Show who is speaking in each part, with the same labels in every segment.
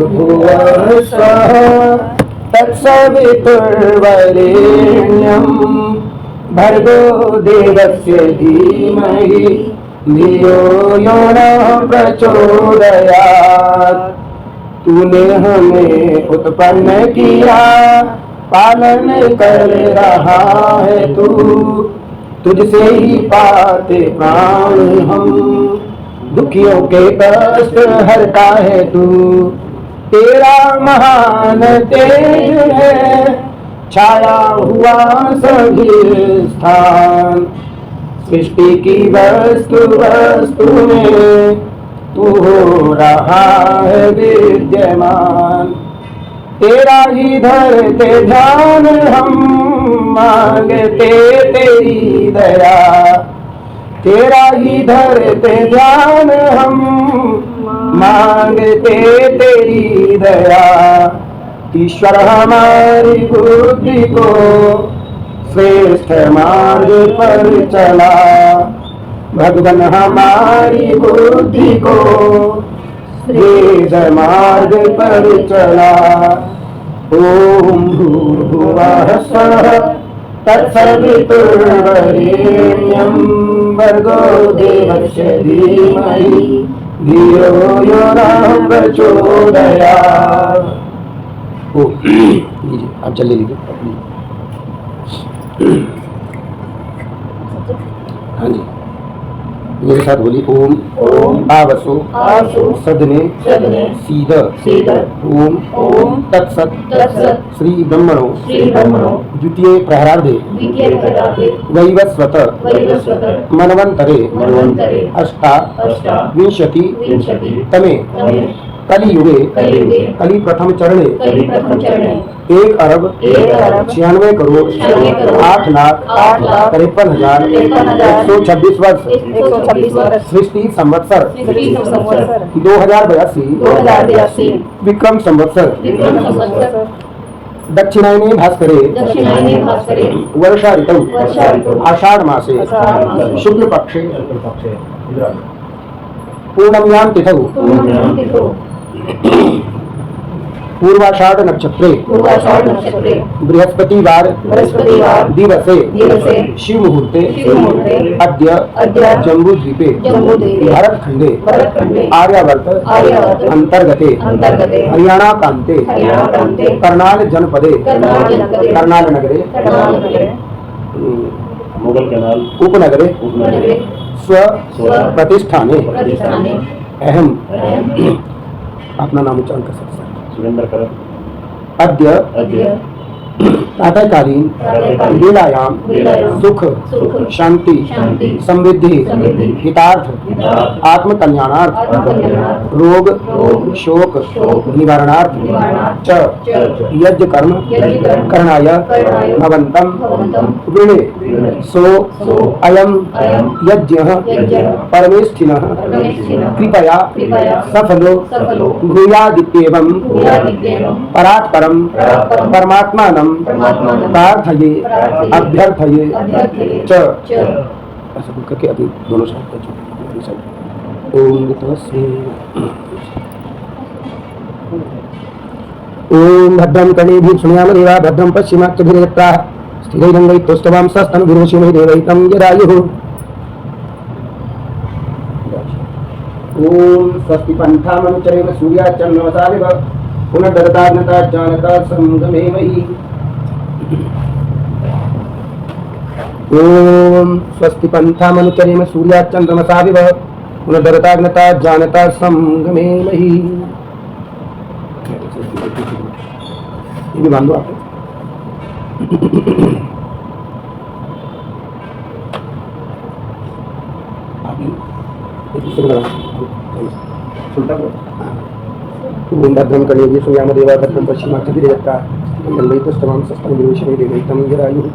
Speaker 1: भूर्भुवः स्वः तत्सवितुर्वरेण्यं भर्गो देवस्य धीमहि धियो यो नः प्रचोदयात्। तूने हमें उत्पन्न किया, पालन कर रहा है तू, तुझसे ही पाते प्राण हम, दुखियों के कष्ट हरता है तू। तेरा महान तेज है छाया हुआ सभी स्थान, सृष्टि की वस्तु वस्तु में तू हो रहा है विद्यमान। तेरा ही धरते ध्यान हम, मांगते तेरी दया। तेरा ही धरते ध्यान हम, मांगते तेरी दया। ईश्वर हमारी बुद्धि को श्रेष्ठ मार्ग पर चला, भगवान हमारी बुद्धि को श्रेष्ठ मार्ग पर चला। ओम भूर्भुवः स्वः तत्सवितुर्वरेण्यं भर्गो देवस्य धीमहि धियो यो नः प्रचोदयात्। आप चल लीजिए। हाँ जी, मेरे साथ बोली। ओम आवसो सदने सीद ओम तत्सत श्री ब्रह्मणो द्वितीय प्रहरार्धे वैवस्वत मनवंतरे अष्टाविंशति तमे कलियुगे कलि प्रथम चरणे 1,08,53,126 वर्ष सृष्टि संवत्सर 2082 विक्रम संवत्सर दक्षिणायने भास्करे वर्षा ऋतौ आषाढ़ मासे शुक्ल पक्षे पूर्णम्यां तिथौ पूर्वाषाढ़ नक्षत्रे बृहस्पतिवार दिवसे शिव मुहूर्ते अद्य जम्बूद्वीपे भारतखंडे आर्यावर्त अंतर्गते हरियाणा प्रान्ते कर्नाल जनपदे कर्नाल नगरे उपनगरे स्व प्रतिष्ठाने अहम अपना नाम उच्चारण कर सकते हैं अद्य प्रातःकालीन लीलायाम सुख शांति समृद्धि हितार्थ आत्म कल्याणार्थ रोग शोक निवारणार्थ च यज्ञ कर्म करणाय भवन्तं वृणे सो अयं यज्ञः परमेष्ठिनः कृपया सफलो भूयादित्येवं परात्परं परमात्मानं प्रार्थये अभ्यर्थये च। ऐसा बोल करके अभी दोनों साइड ओम ओम भद्रं कर्णेभिः शृणुयाम देवा भद्रं पश्चिमाक्षभिर्यत्राः स्थिरैरङ्गैः तुष्टवांसस्तनभिर्वशिमहि देवैतं यदायुः। ओम स्वस्ति पन्थामनुचरेम सूर्याचन्द्रमसाविव पुनर्दत्ताज्ञता जानता संगमे मयि। ओम स्वस्ति पंथामनुचरेम सूर्याचन्द्रमसाविव पुनर्दत्ताज्ञता जानता संगमे मयि। ये भी बांधो आप। ओम भद्रं कर्णेभिः शृणुयाम देवा भद्रं पश्चिमाक्षभिर्यत्राः स्थिरैरङ्गैः तुष्टवांसस्तनभिर्वशिमहि देवैतं यदायुः।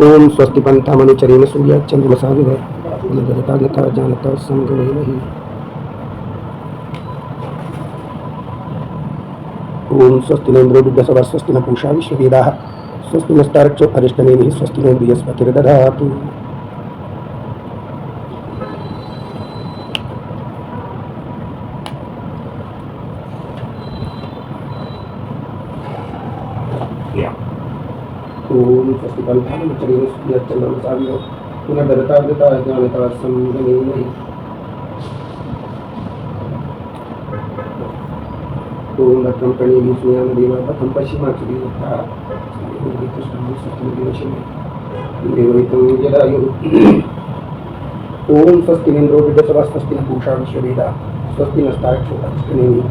Speaker 1: ओम स्वस्ति पंथामनुचरेम सूर्याचन्द्रमसाविव पुनर्दत्ताज्ञता जानता संगमे मयि। ओम स्वस्ति नो इन्द्रो वृद्धसभा स्वस्ति न पूषा विश्ववेदाः स्वस्ति नस्तार्क्ष्यो अरिष्टनेमिः स्वस्ति नो बृहस्पतिर्दधातु। ओम स्वस्ति पंथान चरिय चंद्रम सावियो पुनर्दता दता ज्ञानता संगमे ओम भद्रं कर्णेभिः शृणुयाम देवा भद्रं पश्चिमाक्षभिर्यथा देवैतं यदायुः ओम स्वस्ति इन्द्रो विद्यते स्वस्ति न पूषा विश्ववेदा स्वस्ति नस्तारक्षो अतिष्ठनेमि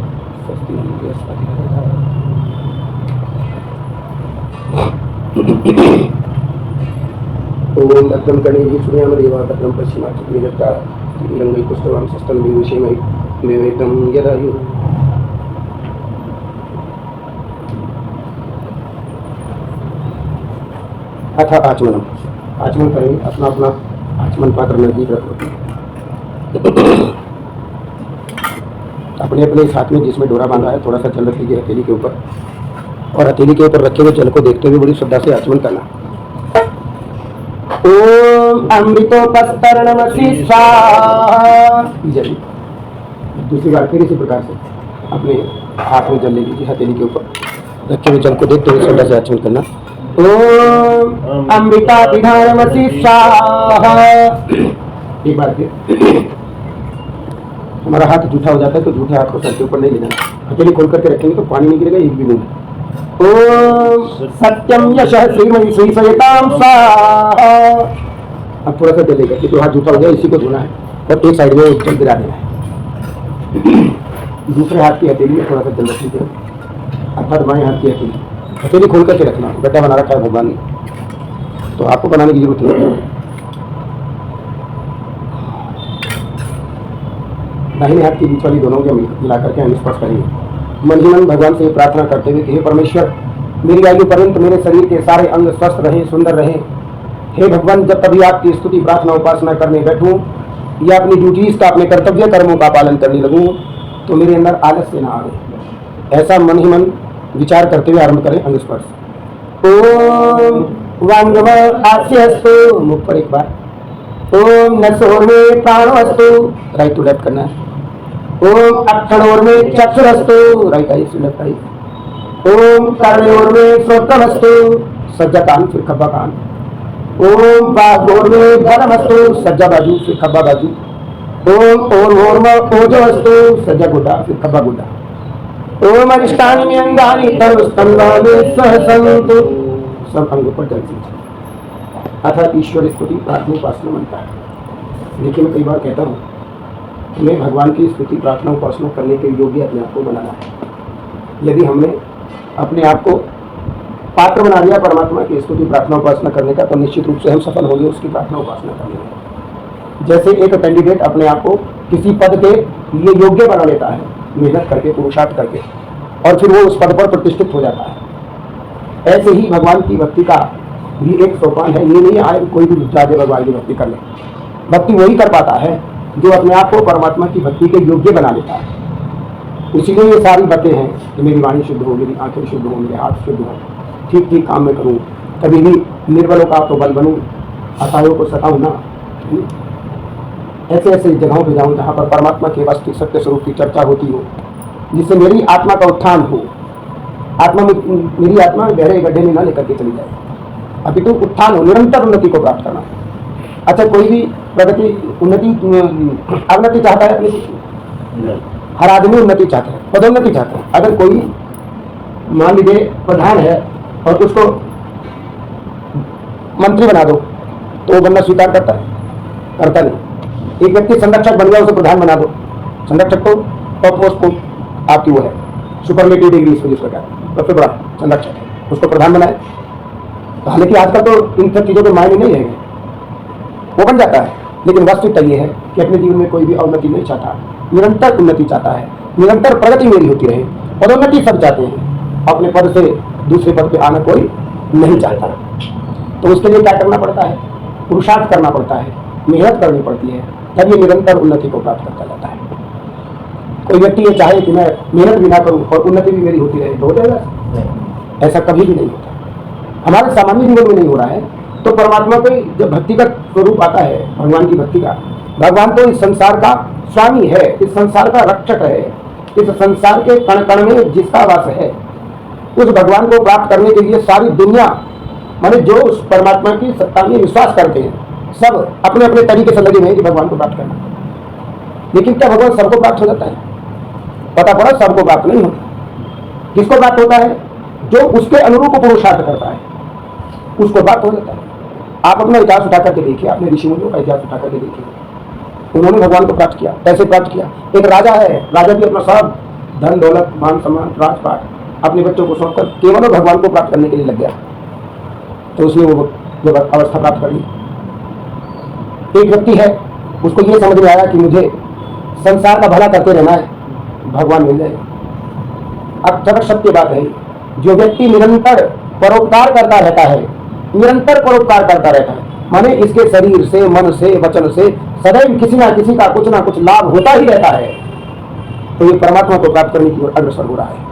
Speaker 1: स्वस्ति न बृहस्पतिर्दधातु ओम भद्रं कर्णेभिः शृणुयाम देवा भद्रं पश्चिमाक्षभिर्यथा स्त्रीरङ्गैः पुष्पवां सस्तनभिर्विषेमहि देवैतं यदायुः अथा आचमनम आचमन करेंगे अपना अपना आचमन पात्र नजदीक रखो अपने अपने इस हाथ में जिसमें डोरा बांधा है थोड़ा सा जल रख लीजिए हथेली के ऊपर और हथेली के ऊपर रखे हुए जल को देखते हुए बड़ी श्रद्धा से आचमन करना। ओम अमृतोपस्तरणमसि स्वाहा। दूसरी बार फिर इसी प्रकार से अपने हाथ में जल ले लीजिए हथेली के ऊपर रखे हुए जल को देखते हुए श्रद्धा से आचमन करना। ओम अमृता विधानमसि स्वाहा। एक बार फिर हमारा हाथ जूठा हो जाता है तो जूठे हाथ को सर के ऊपर नहीं ले जाना, हथेली खोल करके रखेंगे तो पानी नहीं गिरेगा एक भी बूंद। ओम सत्यम यशः श्रीमयी श्रीसयतां स्वाहा। अब थोड़ा सा जलेगा कि तो हाथ जूठा हो गया इसी को धोना है और एक साइड में जल गिरा देना है। दूसरे हाथ की हथेली में थोड़ा सा जल रख लीजिए अर्थात बाएं हाथ की हथेली खोल करके रखना। गड्ढा बना रखा है भगवान ने तो आपको बनाने की जरूरत नहीं है। दाहिने हाथ की बीच वाली दोनों के मिलाकर के हम स्पर्श करेंगे। मन ही मन भगवान से प्रार्थना करते हुए कि हे परमेश्वर मेरी आयु पर्यंत मेरे शरीर के सारे अंग स्वस्थ रहे सुंदर रहे। हे भगवान जब कभी आपकी स्तुति प्रार्थना उपासना करने बैठूं या अपनी ड्यूटीज का अपने कर्तव्य कर्मों का पालन करने लगूं तो मेरे अंदर आलस्य न आवे। ऐसा मन ही मन विचार करते हुए आरंभ करें अंग स्पर्श। ओम वांगव आस्यस्तु मुख पर एक बार। ओम नसोर में प्राणोस्तु राइट टू लेफ्ट करना है। ओम अक्षणोर में चक्षुरस्तु राइट आई टू लेफ्ट आई। ओम कर्णयोर में श्रोत्रमस्तु सज्जा कान फिर खब्बा कान। ओम बागोर में बलमस्तु सज्जा बाजू फिर खब्बा बाजू। ओम ओर में ओजोस्तु सज्जा गुड्डा फिर खब्बा गुड्डा। ओम अरिष्टानि अंगानि तनुस्तंगानि सहसंतु सब अंगों पर जल दीजिए अर्थात ईश्वर स्तुति प्रार्थना उपासना बनता है। देखिए मैं कई बार कहता हूँ हमें भगवान की स्तुति प्रार्थना उपासना करने के योग्य अपने आप को बनाना है। यदि हमने अपने आप को पात्र बना लिया परमात्मा की स्तुति प्रार्थना उपासना करने का तो निश्चित रूप से हम सफल होंगे उसकी प्रार्थना उपासना करने में। जैसे एक कैंडिडेट अपने आप को किसी पद के लिए योग्य बना लेता है मेहनत करके पुरुषार्थ करके और फिर वो उस पद पर प्रतिष्ठित हो जाता है। ऐसे ही भगवान की भक्ति का भी एक सोपान है। ये नहीं आए कोई भी जाके भगवान की भक्ति कर ले। भक्ति वही कर पाता है जो अपने आप को परमात्मा की भक्ति के योग्य बना लेता है। इसीलिए ये सारी बातें हैं कि मेरी वाणी शुद्ध हो मेरी आंखें शुद्ध हो मेरे हाथ शुद्ध हो ठीक ठीक काम में करूँ कभी भी निर्बलों का तो बल बनूँ असहायों को सताऊँ ना। ऐसे ऐसे जगहों पे जाऊँ जहाँ पर परमात्मा के वास्तविक सत्य स्वरूप की चर्चा होती हो जिससे मेरी आत्मा का उत्थान हो। आत्मा में मेरी आत्मा गहरे गड्ढे में ना लेकर के चली जाए अभी तो उत्थान हो निरंतर उन्नति को प्राप्त करना। अच्छा कोई भी प्रगति उन्नति अवनति चाहता है अपनी हर आदमी उन्नति चाहता है पदोन्नति चाहता है। अगर कोई मान लीजिए प्रधान है और उसको मंत्री बना दो तो वो बनना स्वीकार करता नहीं। एक व्यक्ति संरक्षक बन गया उसे प्रधान बना दो संरक्षक को टॉप मोस्ट पोस्ट आपकी वो है सुपरलेटिव डिग्री इसको जिसका क्या सबसे बड़ा संरक्षक है उसको प्रधान बनाए। तो हालांकि आजकल तो इन सब चीज़ों के मायने नहीं रहेंगे वो बन जाता है लेकिन वास्तविकता ये है कि अपने जीवन में कोई भी अवनति नहीं चाहता निरंतर उन्नति चाहता है निरंतर प्रगति मेरी होती रहे। पदोन्नति सब चाहते हैं अपने पद से दूसरे पद पे आना कोई नहीं चाहता। तो उसके लिए क्या करना पड़ता है पुरुषार्थ करना पड़ता है मेहनत करनी पड़ती है तब ये निरंतर उन्नति को प्राप्त करता जाता है। कोई व्यक्ति ये चाहे कि मैं मेहनत भी ना करूं और उन्नति भी मेरी होती रहे तो हो जाएगा ऐसा कभी भी नहीं होता। हमारे सामान्य जीवन में नहीं हो रहा है तो परमात्मा को जब भक्ति का स्वरूप आता है भगवान की भक्ति का भगवान तो इस संसार का स्वामी है इस संसार का रक्षक है इस संसार के कण कण में जिसका वास है उस भगवान को प्राप्त करने के लिए सारी दुनिया माने जो उस परमात्मा की सत्ता में विश्वास करते हैं, सब अपने अपने तरीके से लगे हुए हैं कि भगवान को प्राप्त करना। लेकिन क्या भगवान सबको प्राप्त हो जाता है? पता पड़ा सबको प्राप्त नहीं होता। किसको प्राप्त होता है? जो उसके अनुरूप पुरुषार्थ करता है उसको प्राप्त हो जाता है। आप अपना इतिहास उठा करके देखिए, अपने ऋषि मुनियों का इतिहास उठा करके देखिए, उन्होंने भगवान को प्राप्त किया। कैसे प्राप्त किया? एक राजा है, राजा भी अपना सब धन दौलत मान सम्मान राजपाट अपने बच्चों को सौंपकर केवल भगवान को प्राप्त करने के लिए लग गया। तो उसने वो जब अवस्था प्राप्त कर ली। एक व्यक्ति है, उसको ये समझ में आया कि मुझे संसार का भला करते रहना है, भगवान मिल जाएगा। अब जब सत्य बात है, जो व्यक्ति निरंतर परोपकार करता रहता है, निरंतर परोपकार करता रहता है, माने इसके शरीर से, मन से, वचन से सदैव किसी ना किसी का कुछ ना कुछ लाभ होता ही रहता है, तो ये परमात्मा को प्राप्त करने की ओर अग्रसर हो रहा है।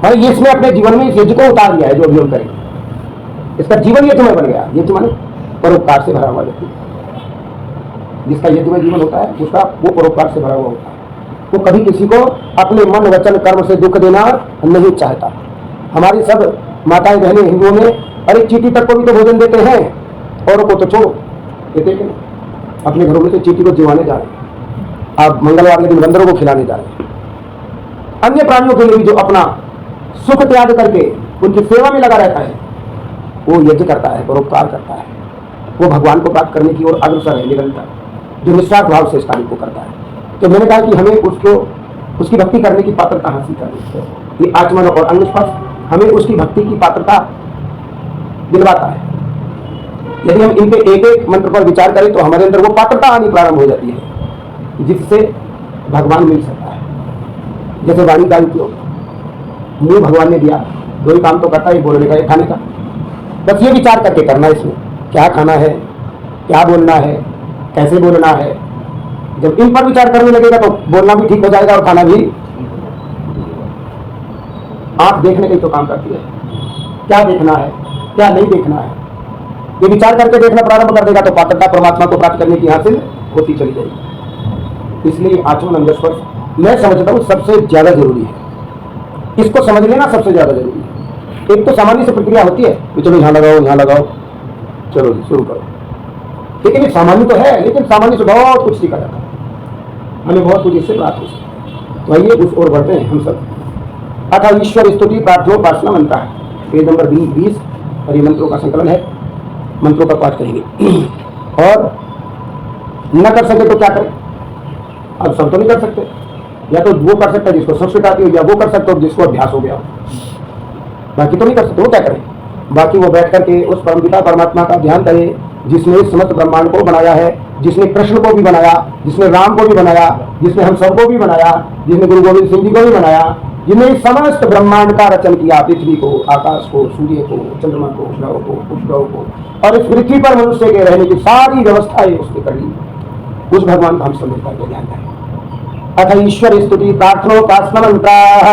Speaker 1: माने ये इसने अपने जीवन में इस यज्ञ को उतार दिया है, जो अभी हम करेंगे। इसका जीवन यज्ञ में बन गया। यज्ञ माने परोपकार से भरा हुआ व्यक्ति, जिसका यज्ञ में जीवन होता है, उसका वो परोपकार से भरा हुआ होता है। वो कभी किसी को अपने मन वचन कर्म से दुख देना नहीं चाहता। हमारी सब माताएं बहनें हिंदुओं में अरे चींटी तक को भी तो भोजन देते हैं, औरों को तो छोड़ो, देते हैं। अपने घरों में से चींटी को जिवाने जा रहे हैं, आप मंगलवार के दिन बंदरों को खिलाने जा रहे हैं। अन्य प्राणियों के लिए भी जो अपना सुख त्याग करके उनकी सेवा में लगा रहता है, वो यज्ञ करता है, परोपकार करता है, वो भगवान को प्राप्त करने की ओर अग्रसर है निरंतर, जो निस्वार्थ भाव से इस कार्य को करता है। तो मैंने कहा कि हमें उसकी भक्ति करने की पात्रता हासिल करनी है। ये आचमन और अंगस्पर्श हमें उसकी भक्ति की पात्रता दिलवाता है। यदि हम इनके एक एक मंत्र पर विचार करें तो हमारे अंदर वो पात्रता आनी प्रारंभ हो जाती है, जिससे भगवान मिल सकता है। जैसे वाणी का उपयोग मुंह भगवान ने दिया, दो ही काम तो करता है, बोलने का, एक खाने का। बस ये विचार करके करना है इसमें क्या खाना है, क्या बोलना है, कैसे बोलना है। जब इन पर विचार करने लगेगा तो बोलना भी ठीक हो जाएगा और खाना भी। आप देखने के तो काम करती है, क्या देखना है क्या नहीं देखना है, ये विचार करके देखना प्रारंभ कर देगा तो पात्रता परमात्मा को प्राप्त करने की हासिल होती चली जाएगी। इसलिए आचमन अंगस्पर्श मैं समझता हूँ सबसे ज्यादा जरूरी है। इसको समझ लेना सबसे ज्यादा जरूरी है। एक तो सामान्य से प्रक्रिया होती है कि चलो यहाँ लगाओ, चलो जी शुरू करो, लेकिन ये सामान्य तो है, लेकिन सामान्य से बहुत कुछ सीखा जाता है, हमें बहुत कुछ इससे प्राप्त हो सकता है। तो आइए उस ओर बढ़ते हैं हम सब। अतः ईश्वर स्तुति प्रार्थनोपासना मंत्र है, पेज नंबर 20 और ये मंत्रों का संकलन है। मंत्रों का पाठ करेंगे और न कर सके तो क्या करें? अब सब तो नहीं कर सकते, या तो वो कर सकता है जिसको संस्कृत आती हो, या वो कर सकते हो जिसको अभ्यास हो गया हो, बाकी तो नहीं कर सकते। वो क्या करें? बाकी वो बैठ करके उस परमपिता परमात्मा का ध्यान करे जिसने इस समस्त ब्रह्मांड को बनाया है, जिसने कृष्ण को भी बनाया, जिसने राम को भी बनाया, जिसने हम सबको भी बनाया, जिसने गुरु गोविंद सिंह जी को भी बनाया, जिसने इस समस्त ब्रह्मांड का रचन किया, पृथ्वी को, आकाश को, सूर्य को, चंद्रमा को, ग्रह को, उपग्रह को, और इस पृथ्वी पर मनुष्य के रहने की सारी व्यवस्थाएं उसने कर ली। उस भगवान को हम समझ करके ध्यान करें। अथ ईश्वर स्तुति प्रार्थनोपासना मंत्राः।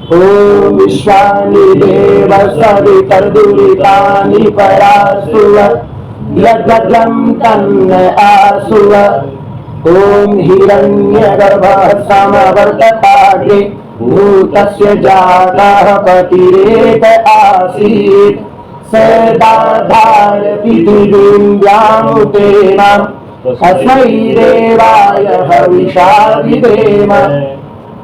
Speaker 1: ओम विश्वानि देव सवितर्दुरितानि परासुव यद्भद्रं तन्न आसुव। ओम हिरण्यगर्भः समवर्तताग्रे भूतस्य जातः पतिरेक आसीत् सदाधारति पृथिवीं व्यामुतेन अस्मै देवाय हविषा विधेम।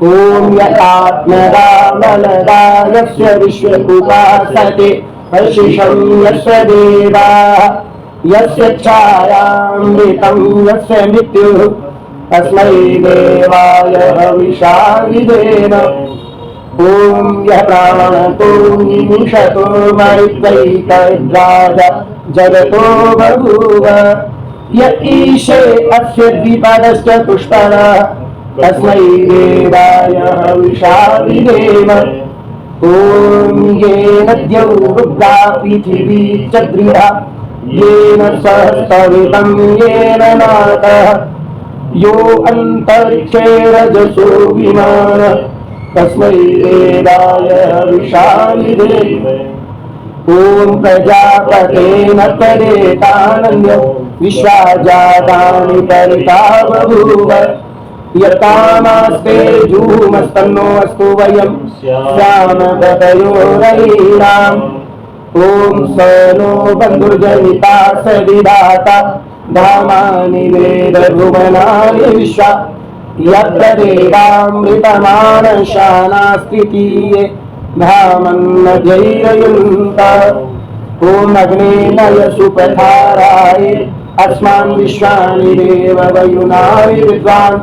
Speaker 1: ओम यदात्मदामलदायस्य विश्वकुपासते हर्षिषं यस्य देवाः यस्य छायामृतं यस्य मृत्युः तस्मै देवाय हविषा विधेम। ओम यः प्राणतो निमिषतो मरित्वैकराज जगतो बभूव य ईशे अस्य द्विपदश्च पुष्पणः तस्मै देवाय हविषा विधेम। ओम येन द्यौरुग्रा पृथिवी च दृढा येन सहस्रवितं येन नाथः यो अन्तरिक्षे रजसो विमानः तस्मै देवाय हविषा विधेम। ओम प्रजापतेन तदेतानन्यो विश्वाजातानि परिता बभूव यतामास्ते जूमस्तन्नो अस्तु वयं श्यामगतयोरयीणाम्। ओम सनो बंधुर्जनिता सविधाता धामानि वेद भुवनानि विश्वा यत्र देवामृतमानशानास्तितीये धामन्नद्यैरयुन्ता ओम अग्नेय सुपथाराय अस्मान् विश्वानि देव वयुनानि विद्वान्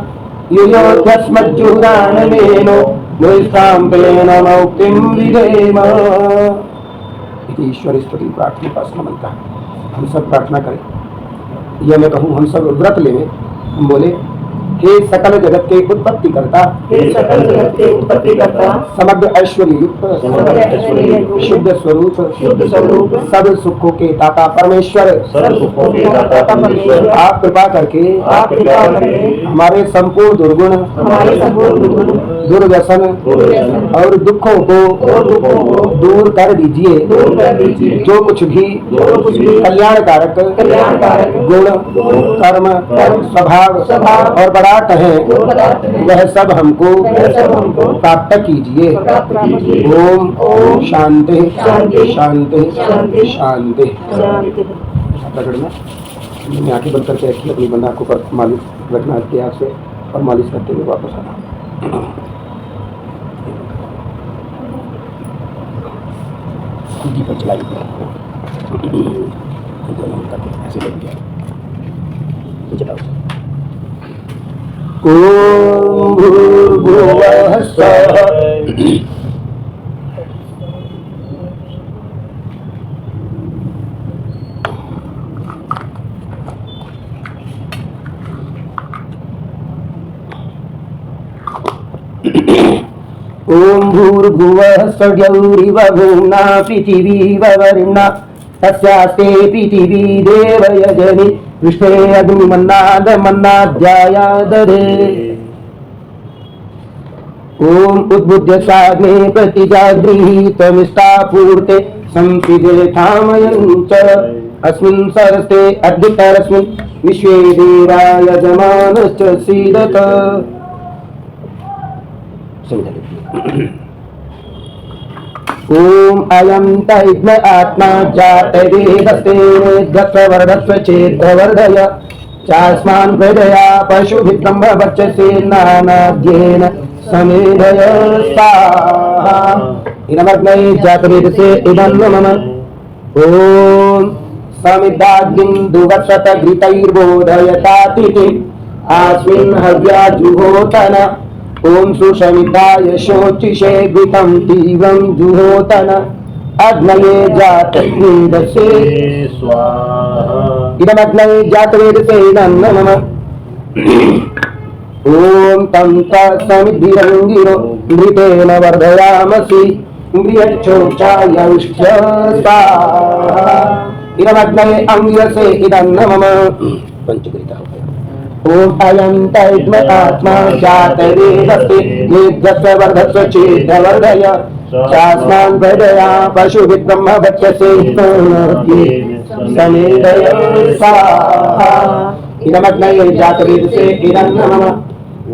Speaker 1: युयोध्यस्मज्जुदाननेनो निष्काम्पेन मौक्तिं विधेम। ईश्वर स्तुति प्रार्थना का स्मरण का हम सब प्रार्थना करें। यह मैं कहूँ हम सब व्रत लें, हम बोले हे सकल जगत के उत्पत्ति करता,
Speaker 2: हे सकल जगत के उत्पत्ति करता,
Speaker 1: समग्र ऐश्वर्य युक्त, शुद्ध स्वरूप, सब सुखों के दाता परमेश्वर, आप कृपा करके हमारे संपूर्ण दुर्गुण, दुर्व्यसन और दुखों को दूर कर दीजिए। जो कुछ भी कल्याणकारक गुण, कर्म, स्वभाव और पदार्थ है वह सब हमको प्राप्त कीजिए। ओम शांति शांति शांति शांति। आंखें बंद करके रखिए, अपनी बंदा को पर मालिश रखना इतिहास से और मालिश करते हुए वापस आना। दीपक चलाई ऐसे लग गया। ओम भूर्भुवः स्वः ओम भूर्भुवः स्वगौरिव भूम्ना पृथिवी ववर्णा तस्यास्ते पृथिवी देवयजनि विष्णे अग्निमन्नाद मन्नाध्यायादरे। ओम उद्बुद्ध साग्ने प्रतिजागृहीतमिष्टापूर्ते संसिदे थामयञ्च अस्मिन् सरस्ते अद्युतरस्मिन् विश्वे देवाय जमानश्च सीदत। ओम अयं तैग्न आत्मा जातवेदस्तेनेद्धस्ववर्धस्व चेद्धवर्धय चास्मान् प्रजया पशुभिब्रह्मवर्चसे नानाद्येन समेधय स्वाहा। इदमग्नै जातवेदसे इदं मम। ओम समिदाग्निन्दुवत्सत घृतैर्बोधयतातिथिम् आस्मिन् हव्या जुहोतन। ओम सुषमिताय शोचिषे घृतं तीव्रं जुहोतन अग्नये जातवेदसे स्वाहा। इदमग्नये जातवेदसे इदं नमः। ओम तं तत्समिद्धिरङ्गिरो घृतेन वर्धयामसि गृहच्छोचायुष्य स्वाहा। इदमग्नये अंगिरसे इदं नमः। पंचकृता ओम अयं तैग्न आत्मा जातवेदस्ते नेद्धस्ववर्धस्व चेद्धवर्धय चास्मान् प्रजया पशुभिब्रह्मवर्चसे समेधय स्वाहा। इदमग्नये जातवेदसे इदं नमः।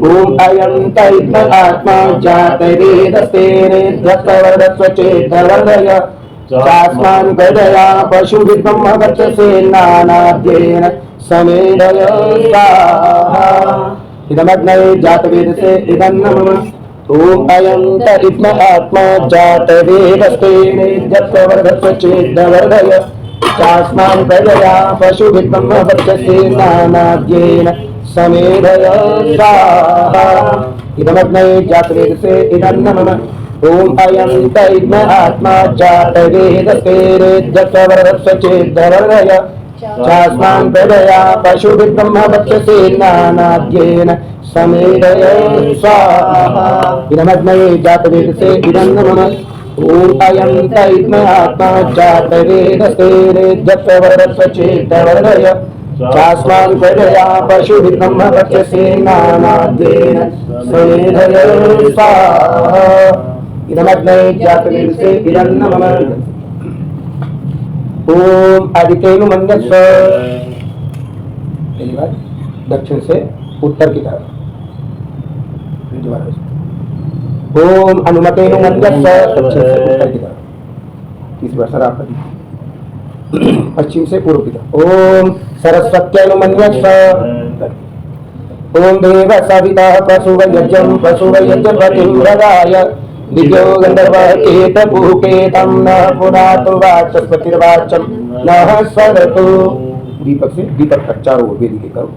Speaker 1: ओम अयं तैग्न आत्मा जातवेदस्ते नेद्धस्ववर्धस्व चेद्धवर्धय चास्मान् प्रजया पशुभिब्रह्मवर्चसे नानाद्येन समेधय स्वाहा। इदमग्नये जातवेदसे इदं नमः। ओम अयं तैग्न आत्मा जातवेदस्ते नेद्धस्ववर्धस्व चेद्धवर्धय चास्मान् प्रजया पशुभिब्रह्मवर्चसे नानाद्येन समेधय स्वाहा। इदमग्नये जातवेदसे इदं नमः। ओम अयं तैग्न आत्मा जातवेदस्ते नेद्धस्ववर्धस्व चेद्धवर्धय चास्मान् प्रजया पशुभिब्रह्मवर्चसे नानाद्येन समेधय स्वाहा। इदमग्नये जातवेदसे इदं नमः। ओम अयं तैग्न आत्मा जातवेदस्ते नेद्धस्ववर्धस्व चेद्धवर्धय चास्मान् प्रजया पशुभिब्रह्मवर्चसे नानाद्येन समेधय स्वाहा। इदमग्नये जातवेदसे इदं नमः। ओम आदित्यनु मन्यस्व। पहली बार दक्षिण से उत्तर की तरफ। ओम अनुमतेनु मन्यस्व दक्षिण से उत्तर की तरफ। तीसरी बार सरापति पश्चिम से पूर्व की तरफ। ओम सरस्वत्यनुमन्यस्व ओम देव सविता पशुव यज्ञपतिं हृदाय दिव्यो गंधर्वः केतपुकेतं न पुनातु वाचस्पतिर्वाचं नः सरतु। दीपक से दीपक तक चारों ओर वेदी के करो।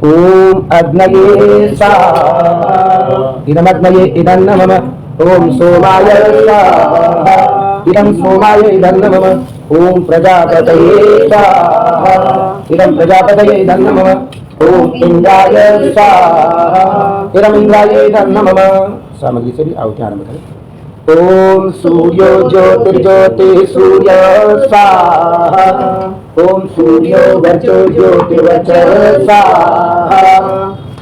Speaker 1: ओम अग्नये स्वाहा इदमग्नये इदं नमः। ओम सोमाय स्वाहा इदं सोमाय इदं नमः। ओम प्रजापतये स्वाहा इदं प्रजापतये इदं नमः। ओम इंद्राय स्वाहा इदं इंद्राय इदं नमः। सामग्री से भी आहुति आरंभ करें। ओम सूर्यो ज्योतिर्ज्योतिः सूर्य स्वाहा ओम सूर्यो वर्चो ज्योतिर्वचः स्वाहा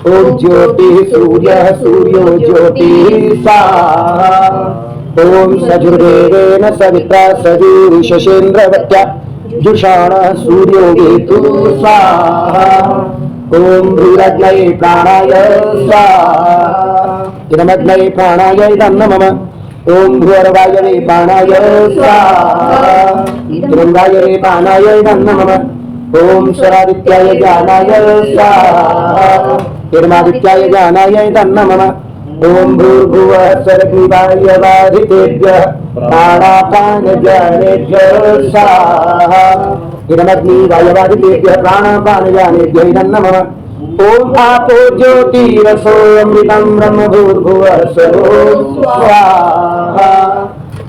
Speaker 1: ओम ज्योतिः सूर्यः सूर्यो ज्योतिः स्वाहा ओम सजुर्वेदेन सवित्रा सजुरिशेन्द्रवत्या जुषाणः सूर्यो वेतु स्वाहा ओम भूरग्नये प्राणाय स्वाहा इदमग्नये प्राणाय इदं नमः। ओम भूर्वायवे प्राणाय स्वाहा इदमवायवे प्राणाय इदं नमः। ओम स्वरादित्याय ज्ञानाय स्वाहा इदमादित्याय ज्ञानाय इदं नमः। ओम भूर्भुवः स्वरग्निवायवादितेभ्यः प्राणापानज्ञानेभ्यः स्वाहा इदमग्निवायवादितेभ्यः प्राणापानज्ञानेभ्यः इदं नमः। ओम आपो ज्योतिरसो अमृतं ब्रह्म भूर्भुवः स्वरो स्वाहा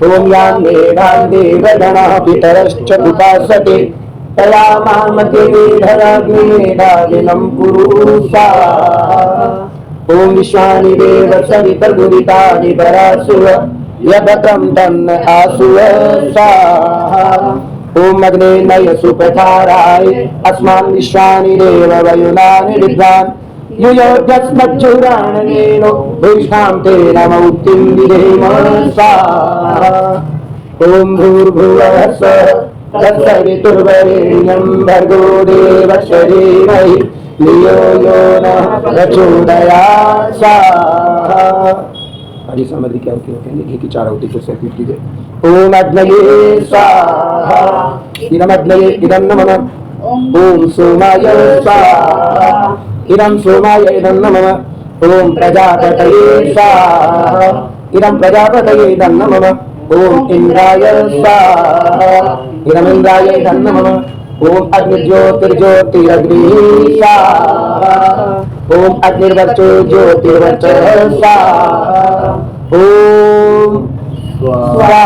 Speaker 1: ओम यान्मेधां देवगणः पितरश्च उपासते तया मामते मेधाग्निमेधाविनं कुरु स्वाहा ओम विश्वानि देव सवितर्गुरितानि परासुव यदतं तन्न आसुव स्वाहा ओम अग्ने नय सुपथाराय अस्मान् विश्वानि देव वयुनानि विद्वान् युयोध्यस्मज्जुराणनेनो भूष्णां ते नमौक्तिं विधेम स्वाहा ओम भूर्भुवः स्वः तत्सवितुर्वरेण्यं भर्गो देवस्य धीमहि धियो यो नः प्रचोदयात् स्वाहा। आदि सामग्री क्या होती है घी की चार होती है पीट कीजिए। ओम अग्नये स्वाहा इदमग्नये इदं नमः। ओम सोमाय स्वाहा इदं सोमाय इदं नमः। ओम प्रजापतये स्वाहा इदं प्रजापतये इदं नमः। ओम इंद्राय स्वाहा इदं इंद्राय इदं नमः। ओम अग्निज्योतिर्ज्योतिरग्निः स्वाहा ओम अग्निर्वचो ज्योतिर्वचः स्वाहा ओम स्वाहा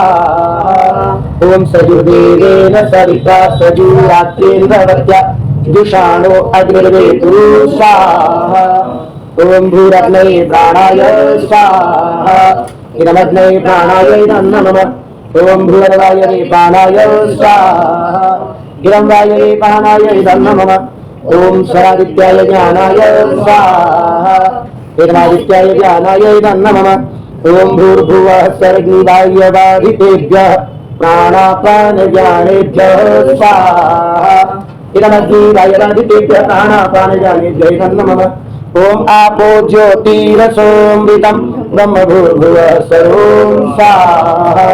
Speaker 1: ओम सजुर्वेदेन सविता सजुरात्रेन्द्रवत्या जुषाणो अग्निर्वेतु स्वाहा ओम भूरग्नये प्राणाय स्वाहा इदमग्नये प्राणाय इदं नमः। ओम भूर्वायवे प्राणाय स्वाहा इदं वायवे प्राणाय इदं नमः। ओम स्वरादित्याय ज्ञानाय स्वाहा इदमादित्याय ज्ञानाय इदं नमः। ओम भूर्भुवः स्वरग्निवायवादितेभ्यः प्राणापानज्ञानेभ्यः स्वाहा इदमग्निवायवादितेभ्यः प्राणापानज्ञानेभ्यः इदं नमः। ओम आपो ज्योतिरसोऽमृतं ब्रह्म भूर्भुवः स्वरो स्वाहा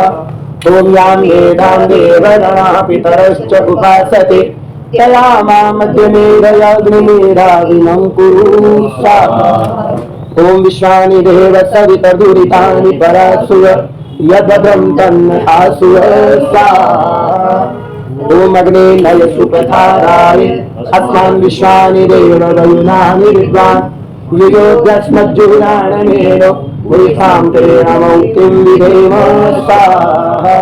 Speaker 1: ओम यान्मेधां देवगणः पितरश्च उपासते तया मामध्यमेधयाग्निमेधाविनं कुरु स्वाहा ओम विश्वानि देव सवितर्दुरितानि परासुव यद्भद्रं तन्न आसुव स्वाहा ओम अग्ने नय सुपथाराय अस्मान् विश्वानि देव वयुनानि विद्वान् युयोध्यस्मज्जुराणनेनो भूषां ते नमौक्तिं विधेम स्वाहा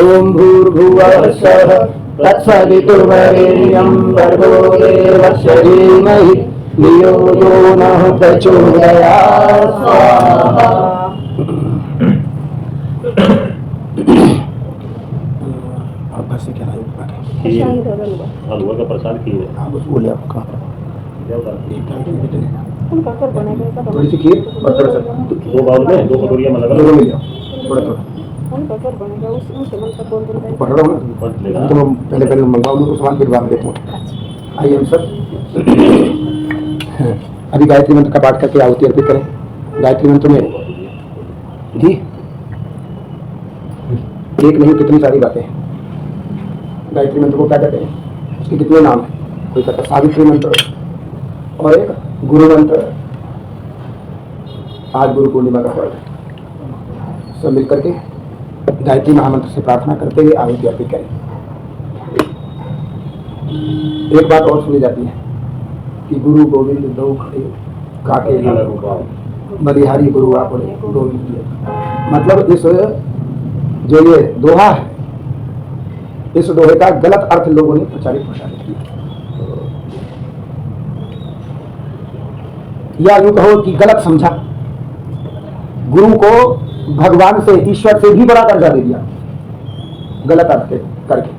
Speaker 1: ओम भूर्भुवः स्वः तत्सवितुर्वरेण्यं भर्गो देवस्य धीमहि धियो यो नः प्रचोदयात् स्वाहा।
Speaker 3: हलवा का प्रसाद किए
Speaker 1: बोलिए आप कहाँ पर
Speaker 2: उनका घर बनेगा
Speaker 1: थोड़ी सी खीर और थोड़ा सा
Speaker 3: 2 बाउल में 2 कटोरियां में लगा
Speaker 1: दोनों मिल जाओ, थोड़ा थोड़ा
Speaker 2: उनका घर बनेगा उनसे मंत्र बोल देना है।
Speaker 1: पढ़ रहा हूँ ना, तो मैं पहले मंगवाऊँ उनको सामान, फिर बाद में देता हूँ। आइए हम सब अभी गायत्री मंत्र का पाठ करके आहुति अर्पित करें। गायत्री मंत्र में जी एक नहीं कितनी सारी बातें हैं। गायत्री मंत्र को क्या कहते हैं, उसके कितने नाम हैं। कोई कहता है सावित्री मंत्र और एक गुरु मंत्र। आज गुरु पूर्णिमा का पर्व है, सब मिलकर के गायत्री महामंत्र से प्रार्थना करते हुए आहुति अर्पित करें। एक बात और सुनी जाती है कि गुरु गोविंद दो खड़े काके बलिहारी गुरु आप गोविंद। मतलब इस जो ये दोहा है, इस दोहे का गलत अर्थ लोगों ने प्रचारित प्रसारित किया, या यूं कहो कि गलत समझा। गुरु को भगवान से, ईश्वर से भी बड़ा दर्जा दे दिया गलत अर्थ करके।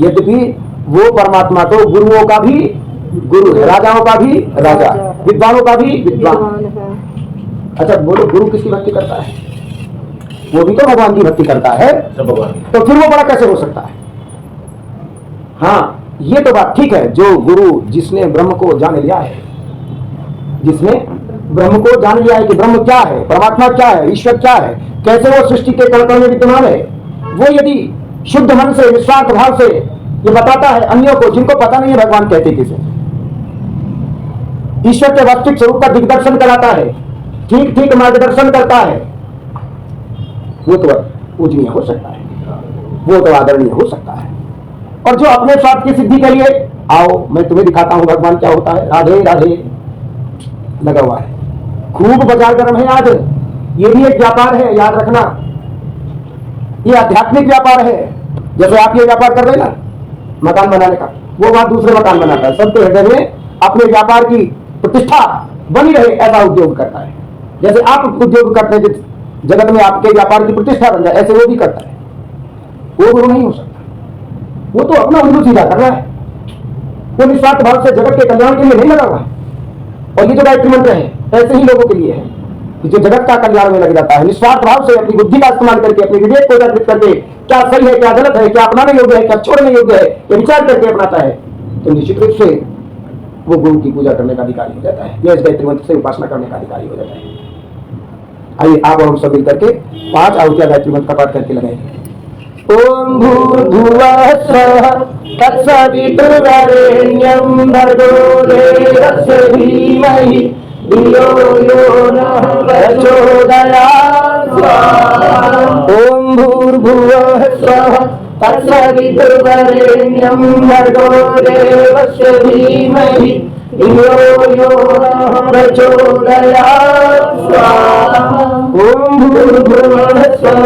Speaker 1: यद्यपि वो परमात्मा तो गुरुओं का भी गुरु है, राजाओं का भी राजा, विद्वानों का भी विद्वान। अच्छा बोलो, गुरु किसकी भक्ति करता है? वो भी तो भगवान की भक्ति करता है, तो फिर वो बड़ा कैसे हो सकता है? हाँ, ये तो बात ठीक है। जो गुरु जिसने ब्रह्म को जान लिया है, जिसने ब्रह्म को जान लिया है कि ब्रह्म क्या है, परमात्मा क्या है, ईश्वर क्या है, कैसे वो सृष्टि के कण में विद्यमान है, वो यदि शुद्ध मन से, निस्वार्थ भाव से ये बताता है अन्यों को, जिनको पता नहीं है भगवान कहते किसे, ईश्वर के वास्तविक स्वरूप का दिग्दर्शन कराता है, ठीक ठीक मार्गदर्शन करता है, वो तो पूजनीय हो सकता है, वो तो आदरणीय हो सकता है। और जो अपने स्वार्थ की सिद्धि के लिए, आओ मैं तुम्हें दिखाता हूं भगवान क्या होता है, राधे राधे लगा हुआ है, खूब बाजार गर्म है आज। ये भी एक व्यापार है, याद रखना, ये आध्यात्मिक व्यापार है। जैसे आप ये व्यापार कर रहे हैं ना मकान बनाने का, वो वहां दूसरे मकान बनाता है, सबके हृदय में अपने व्यापार की प्रतिष्ठा बनी रहे ऐसा उद्योग करता है। जैसे आप उद्योग करते हैं जगत में आपके व्यापार की प्रतिष्ठा बन जाए, ऐसे वो भी करता है। वो गुरु नहीं हो सकता, वो तो अपना उल्लू सीधा कर रहा है, वो निस्वार्थ भाव से जगत के कल्याण के लिए नहीं लगा हुआ। और ये जो गायत्री मंत्र है ऐसे ही लोगों के लिए है कि जो जगत का कल्याण में लग जाता है, निस्वार्थ भाव से अपनी बुद्धि का इस्तेमाल करके, अपने विवेक को जागृत करके, क्या सही है क्या गलत है, क्या अपनाने योग्य है क्या छोड़ने योग्य है, ये विचार करके अपनाता है, तो निश्चित रूप से वो गुरु की पूजा करने का अधिकारी हो जाता है, या इस गायत्री मंत्र से उपासना करने का अधिकारी हो जाता है। आइए आप और हम सब मिलकर के 5 आहुतियां गायत्री मंत्र का पाठ करके लगाएंगे। ओम भूर्भुवः स्वः तत्सवितुर्वरेण्यं भर्गो देवस्य धीमहि धियो यो नः प्रचोदयात् स्वाहा। ओम भूर्भुवः स्वः तत्सवितुर्वरेण्यं भर्गो देवस्य धीमहि धियो यो नः प्रचोदयात् स्वाहा। ओम भूर्भुवः स्वः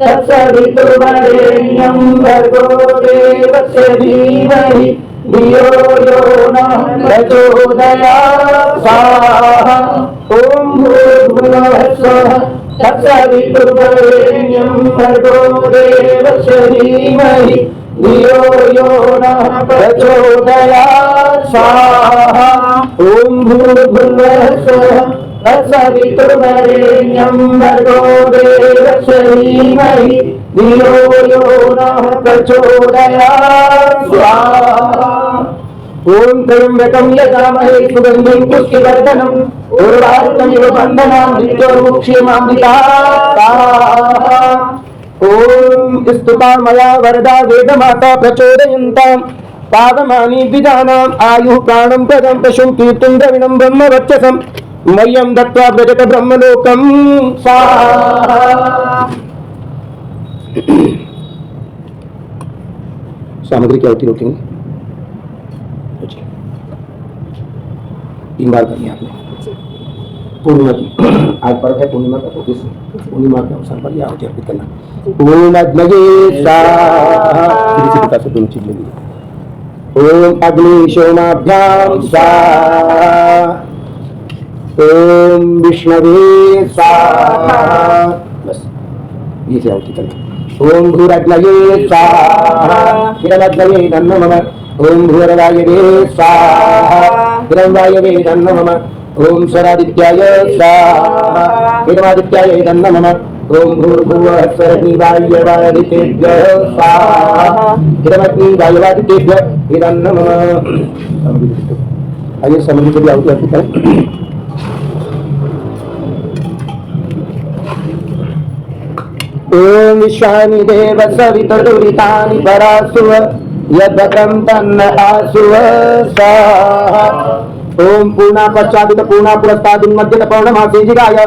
Speaker 1: तत्सवितुर्वरेण्यं भर्गो देवस्य धीमहि धियो यो नः प्रचोदयात् स्वाहा। ओम भूर्भुवः स्वः तत्सवितुर्वरेण्यं भर्गो देवस्य धीमहि धियो यो नः प्रचोदयात् स्वाहा। ओम भूर्भुवः स्वः तत्सवितुर्वरेण्यं भर्गो देवस्य धीमहि धियो यो नः प्रचोदयात् स्वाहा। ओम त्र्यंबकं यजामहे सुगन्धिं पुष्टिवर्धनम् उर्वारुकमिव बन्धनान् मृत्योर्मुक्षीयमामृतात्। ओम स्तुता मया वरदा वेदमाता प्रचोदयन्ताम् पावमानि द्विजानाम् आयुः प्राणं प्रदं पशुं कीर्तिं द्रविणं ब्रह्मवर्चसम् मह्यं दत्त्वा व्रजत ब्रह्मलोकं स्वाहा। सामग्री की आहुति रोकेंगे, 3 बार करनी आपने। पूर्णिमा की आज पर्व है पूर्णिमा का, तो इस पूर्णिमा के अवसर पर यह आहुति अर्पित करना। पूर्णग्नये स्वाहा, किसी प्रकार से दोनों चीज लेंगे। ओम अग्नि सोमाभ्याम स्वाहा। ओम विष्णवे स्वाहा। बस ये से आहुति करना। ओम भूरग्नये स्वाहा हिरण्यग्नये नमो नमः ओम भूरवायवे स्वाहा हिरण्यवायवे नमो नमः ओम स्वरादित्याय स्वाहा हिरण्यादित्याय नमो नमः ओम भूर्भुवः स्वरग्निवायवादितेभ्यः स्वाहा हिरण्यग्निवायवादितेभ्यः नमो नमः। आइए समझ के भी आहुति अर्पित करें। ओम विश्वानि देव सवितुरितानि परासुव यद्भद्रं तन्न आसुव स्वाहा ओम पूर्णा पश्चादित पूर्णा पुरस्तादिन मध्यत पौर्णमासे जिगाय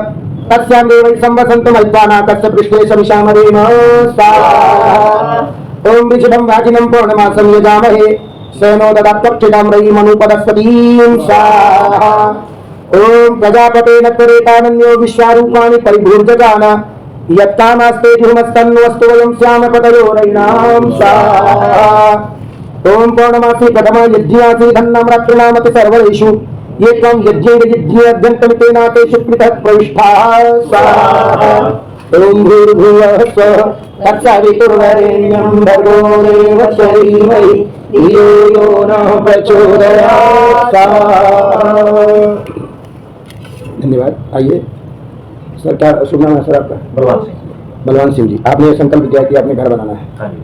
Speaker 1: तस्यां देवै संवसन्तु मैत्वाना कस्य पृष्ठे सविशामरेम स्वाहा ओम वृषभं वाजिनं पौर्णमासं यजामहे सेनो ददात्वक्षितां रयिमनुपदस्पतीं स्वाहा ओम प्रजापतेन त्वरेतानन्यो विश्वारूपाणि परिभूर्जगान यत्कामास्ते जुहुमस्तन्वस्तु वयं स्याम पतयोरयिणां स्वाहा ओम पौर्णमासी प्रथमा यज्ञासी धन्नाम रक्षणामति सर्वेषु ये त्वं यज्ञैर्यज्ञेऽद्यन्तमितेनातेषु पृथः प्रविष्टाः स्वाहा ओम भूर्भुवः स्वः तत्सवितुर्वरेण्यं भर्गो देवस्य धीमहि धियो यो नः प्रचोदयात् स्वाहा। धन्यवाद। आइए सर, क्या शुभ नाम है सर आपका?
Speaker 3: बलवान सिंह।
Speaker 1: बलवान सिंह जी, आपने ये संकल्प किया कि आपने घर बनाना है।
Speaker 3: हाँ जी।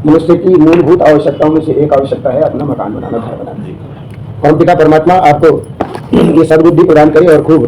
Speaker 1: मनुष्य की मूलभूत आवश्यकताओं में से एक आवश्यकता है अपना मकान बनाना, घर बनाना। और पिता परमात्मा आपको ये सद्बुद्धि प्रदान करे और खूब